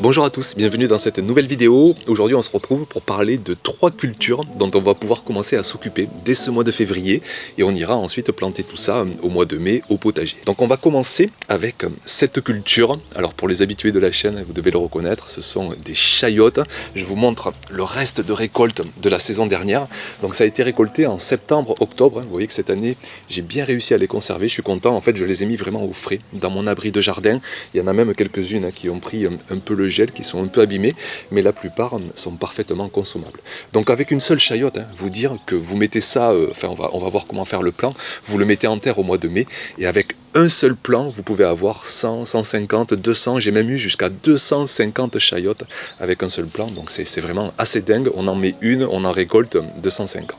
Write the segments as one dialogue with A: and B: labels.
A: Bonjour à tous, bienvenue dans cette nouvelle vidéo. Aujourd'hui on se retrouve pour parler de 3 cultures dont on va pouvoir commencer à s'occuper dès ce mois de février et on ira ensuite planter tout ça au mois de mai au potager. Donc on va commencer avec cette culture. Alors pour les habitués de la chaîne, vous devez le reconnaître, ce sont des chayotes. Je vous montre le reste de récolte de la saison dernière. Donc ça a été récolté en septembre-octobre. Vous voyez que cette année j'ai bien réussi à les conserver, je suis content. En fait je les ai mis vraiment au frais dans mon abri de jardin. Il y en a même quelques-unes qui ont pris un peu le gel, qui sont un peu abîmés, mais la plupart sont parfaitement consommables. Donc avec une seule chayote, vous dire que vous mettez ça, on va voir comment faire le plan, vous le mettez en terre au mois de mai, et avec un seul plan, vous pouvez avoir 100, 150, 200, j'ai même eu jusqu'à 250 chayotes avec un seul plan, donc c'est vraiment assez dingue, on en met une, on en récolte 250.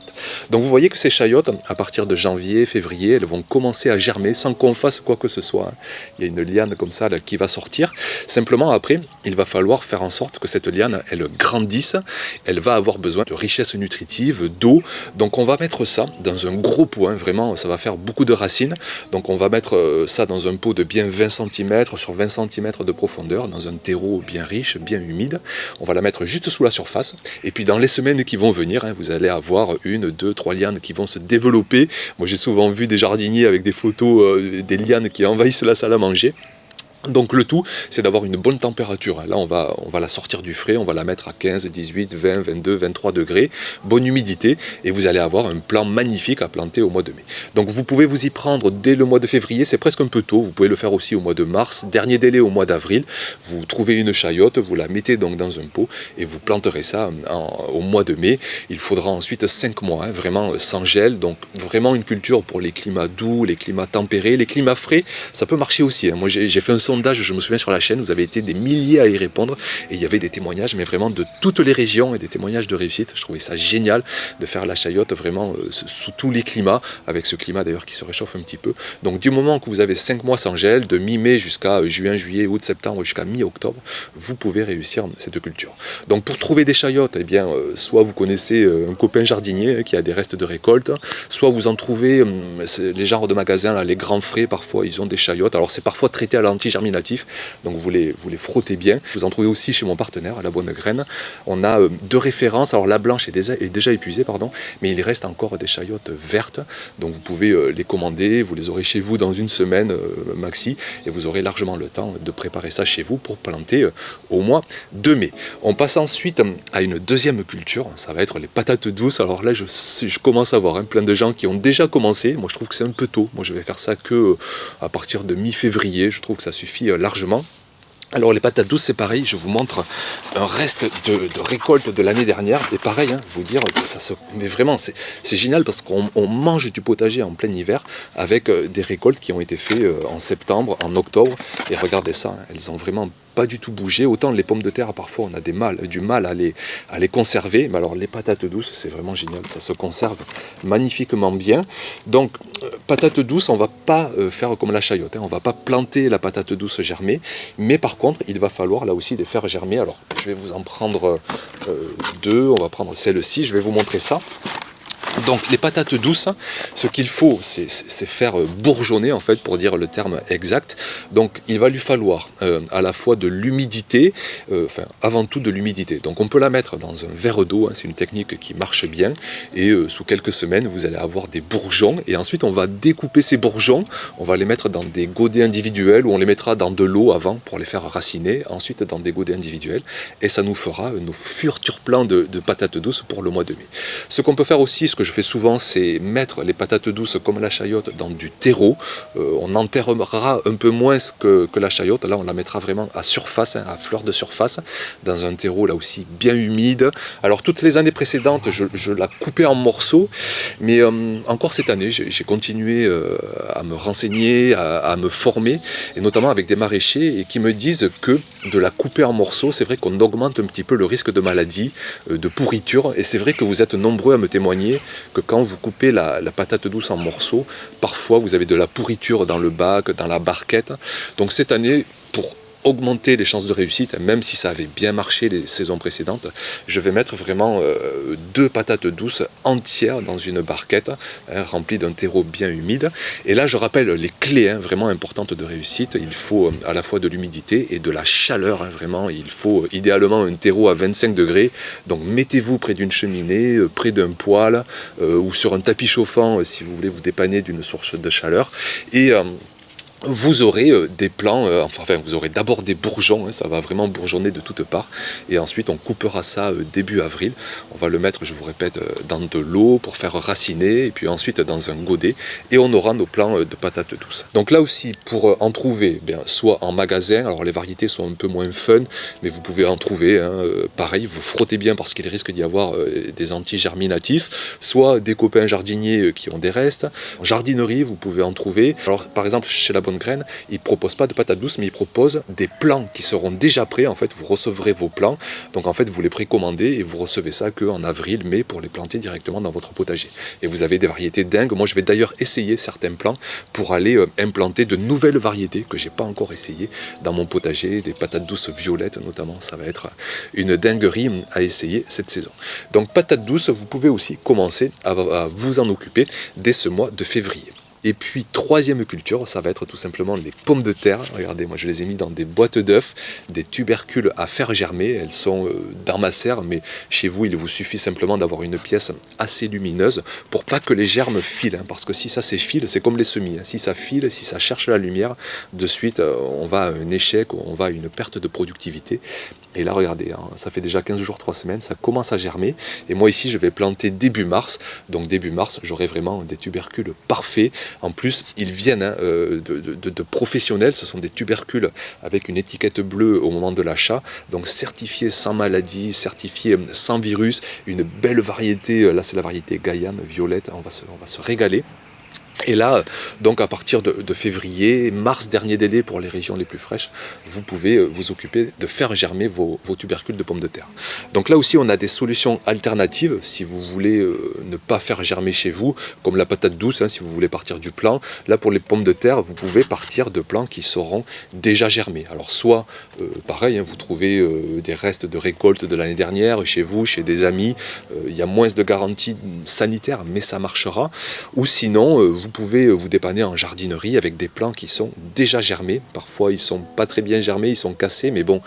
A: Donc vous voyez que ces chayotes, à partir de janvier, février, elles vont commencer à germer sans qu'on fasse quoi que ce soit. Il y a une liane comme ça là, qui va sortir, simplement après, il va falloir faire en sorte que cette liane, elle grandisse, elle va avoir besoin de richesse nutritive, d'eau, donc on va mettre ça dans un gros pot, vraiment, ça va faire beaucoup de racines, donc on va mettre ça dans un pot de bien 20 cm sur 20 cm de profondeur, dans un terreau bien riche, bien humide. On va la mettre juste sous la surface. Et puis dans les semaines qui vont venir, vous allez avoir 1, 2, 3 lianes qui vont se développer. Moi j'ai souvent vu des jardiniers avec des photos des lianes qui envahissent la salle à manger. Donc le tout, c'est d'avoir une bonne température. Là, on va la sortir du frais, on va la mettre à 15, 18, 20, 22, 23 degrés, bonne humidité, et vous allez avoir un plan magnifique à planter au mois de mai. Donc vous pouvez vous y prendre dès le mois de février, c'est presque un peu tôt, vous pouvez le faire aussi au mois de mars, dernier délai au mois d'avril, vous trouvez une chayote, vous la mettez donc dans un pot, et vous planterez ça au mois de mai. Il faudra ensuite 5 mois, vraiment sans gel, donc vraiment une culture pour les climats doux, les climats tempérés, les climats frais, ça peut marcher aussi. Moi j'ai fait un sondage, je me souviens sur la chaîne, vous avez été des milliers à y répondre et il y avait des témoignages, mais vraiment de toutes les régions et des témoignages de réussite. Je trouvais ça génial de faire la chayote vraiment sous tous les climats, avec ce climat d'ailleurs qui se réchauffe un petit peu. Donc du moment que vous avez 5 mois sans gel, de mi-mai jusqu'à juin, juillet, août, septembre, jusqu'à mi-octobre, vous pouvez réussir cette culture. Donc pour trouver des chayotes, soit vous connaissez un copain jardinier qui a des restes de récolte, soit vous en trouvez, les genres de magasins, là, les grands frais, parfois ils ont des chayotes. Alors c'est parfois traité à l'anti-germinatif, donc vous les frottez bien. Vous en trouvez aussi chez mon partenaire, à La Bonne Graine. On a 2 références, alors la blanche est déjà épuisée, mais il reste encore des chayotes vertes, donc vous pouvez les commander, vous les aurez chez vous dans une semaine maxi, et vous aurez largement le temps de préparer ça chez vous pour planter au mois de mai. On passe ensuite à une deuxième culture, ça va être les patates douces. Alors là, je commence à voir plein de gens qui ont déjà commencé. Moi je trouve que c'est un peu tôt, moi je vais faire ça que à partir de mi-février, je trouve que ça suffit largement. Alors les patates douces, c'est pareil, je vous montre un reste de récolte de l'année dernière, et pareil, vous dire que mais vraiment c'est génial parce qu'on mange du potager en plein hiver avec des récoltes qui ont été faites en septembre, en octobre, et regardez ça, elles ont vraiment pas du tout bougé. Autant les pommes de terre, parfois on a du mal à les conserver, mais alors les patates douces, c'est vraiment génial, ça se conserve magnifiquement bien. Donc patates douces, on va pas faire comme la chayote, on va pas planter la patate douce germée, mais par contre il va falloir là aussi les faire germer. Alors je vais vous en prendre 2, on va prendre celle-ci, je vais vous montrer ça. Donc les patates douces, ce qu'il faut, c'est faire bourgeonner, en fait, pour dire le terme exact. Donc il va lui falloir à la fois de l'humidité, avant tout de l'humidité. Donc on peut la mettre dans un verre d'eau, c'est une technique qui marche bien, et sous quelques semaines vous allez avoir des bourgeons, et ensuite on va découper ces bourgeons, on va les mettre dans des godets individuels, ou on les mettra dans de l'eau avant pour les faire raciner, ensuite dans des godets individuels, et ça nous fera nos futurs plants de patates douces pour le mois de mai. Ce qu'on peut faire aussi, ce que je fais souvent, c'est mettre les patates douces comme la chayote dans du terreau. On enterrera un peu moins que la chayote. Là, on la mettra vraiment à surface, à fleur de surface, dans un terreau là aussi bien humide. Alors toutes les années précédentes, je la coupais en morceaux, mais encore cette année, j'ai continué à me renseigner, à me former, et notamment avec des maraîchers, et qui me disent que de la couper en morceaux, c'est vrai qu'on augmente un petit peu le risque de maladie, de pourriture, et c'est vrai que vous êtes nombreux à me témoigner que quand vous coupez la patate douce en morceaux, parfois vous avez de la pourriture dans le bac, dans la barquette. Donc cette année, pour augmenter les chances de réussite, même si ça avait bien marché les saisons précédentes, je vais mettre vraiment 2 patates douces entières dans une barquette remplie d'un terreau bien humide. Et là, je rappelle les clés vraiment importantes de réussite. Il faut à la fois de l'humidité et de la chaleur. Vraiment, il faut idéalement un terreau à 25 degrés. Donc mettez-vous près d'une cheminée, près d'un poêle ou sur un tapis chauffant si vous voulez vous dépanner d'une source de chaleur. Et vous aurez des plants, enfin vous aurez d'abord des bourgeons, ça va vraiment bourgeonner de toutes parts, et ensuite on coupera ça début avril, on va le mettre, je vous répète, dans de l'eau pour faire raciner, et puis ensuite dans un godet, et on aura nos plants de patates douces. Donc là aussi, pour en trouver, soit en magasin, alors les variétés sont un peu moins fun, mais vous pouvez en trouver, pareil, vous frottez bien parce qu'il risque d'y avoir des anti-germinatifs, soit des copains jardiniers qui ont des restes, en jardinerie vous pouvez en trouver, alors par exemple chez La Bonne Graine, ils ne proposent pas de patates douces, mais ils proposent des plants qui seront déjà prêts. En fait, vous recevrez vos plants. Donc en fait, vous les précommandez et vous recevez ça qu'en avril, mai pour les planter directement dans votre potager. Et vous avez des variétés dingues. Moi, je vais d'ailleurs essayer certains plants pour aller implanter de nouvelles variétés que j'ai pas encore essayées dans mon potager, des patates douces violettes notamment. Ça va être une dinguerie à essayer cette saison. Donc patates douces, vous pouvez aussi commencer à vous en occuper dès ce mois de février. Et puis, troisième culture, ça va être tout simplement les pommes de terre. Regardez, moi je les ai mis dans des boîtes d'œufs, des tubercules à faire germer. Elles sont dans ma serre, mais chez vous, il vous suffit simplement d'avoir une pièce assez lumineuse pour pas que les germes filent. Parce que si ça s'effile, c'est comme les semis. Si ça file, si ça cherche la lumière, de suite, on va à un échec, on va à une perte de productivité. Et là, regardez, ça fait déjà 15 jours, 3 semaines, ça commence à germer. Et moi ici, je vais planter début mars. Donc début mars, j'aurai vraiment des tubercules parfaits. En plus, ils viennent de professionnels. Ce sont des tubercules avec une étiquette bleue au moment de l'achat. Donc certifiés sans maladie, certifiés sans virus. Une belle variété, là c'est la variété Guyane, violette. On va se régaler. Et là, donc à partir de février, mars, dernier délai pour les régions les plus fraîches, vous pouvez vous occuper de faire germer vos tubercules de pommes de terre. Donc là aussi, on a des solutions alternatives si vous voulez ne pas faire germer chez vous, comme la patate douce, si vous voulez partir du plant. Là, pour les pommes de terre, vous pouvez partir de plants qui seront déjà germés. Alors soit, pareil, vous trouvez des restes de récolte de l'année dernière chez vous, chez des amis, il y a moins de garantie sanitaire, mais ça marchera. Ou sinon, vous pouvez vous dépanner en jardinerie avec des plants qui sont déjà germés. Parfois, ils ne sont pas très bien germés, ils sont cassés, mais bon,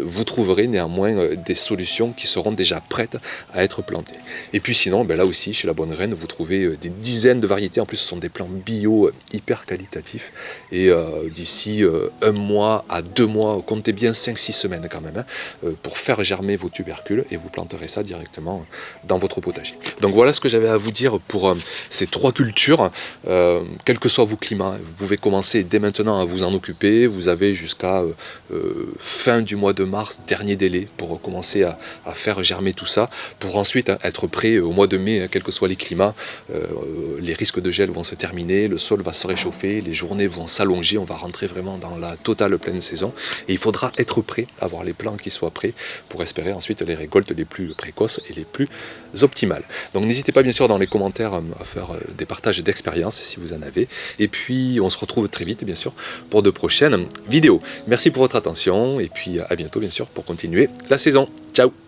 A: vous trouverez néanmoins des solutions qui seront déjà prêtes à être plantées. Et puis sinon, là aussi, chez La Bonne Graine, vous trouvez des dizaines de variétés. En plus, ce sont des plants bio hyper qualitatifs. Et d'ici 1 mois à 2 mois, comptez bien 5-6 semaines quand même, pour faire germer vos tubercules, et vous planterez ça directement dans votre potager. Donc voilà ce que j'avais à vous dire pour ces 3 cultures. Quel que soit vos climats, vous pouvez commencer dès maintenant à vous en occuper. Vous avez jusqu'à fin du mois de mars, dernier délai, pour commencer à faire germer tout ça, pour ensuite être prêt au mois de mai, quels que soient les climats. Les risques de gel vont se terminer, le sol va se réchauffer, les journées vont s'allonger, on va rentrer vraiment dans la totale pleine saison, et il faudra être prêt, avoir les plants qui soient prêts pour espérer ensuite les récoltes les plus précoces et les plus optimales. Donc n'hésitez pas bien sûr dans les commentaires à faire des partages d'expériences si vous en avez, et puis on se retrouve très vite bien sûr pour de prochaines vidéos. Merci pour votre attention, et puis à bientôt bien sûr pour continuer la saison. Ciao.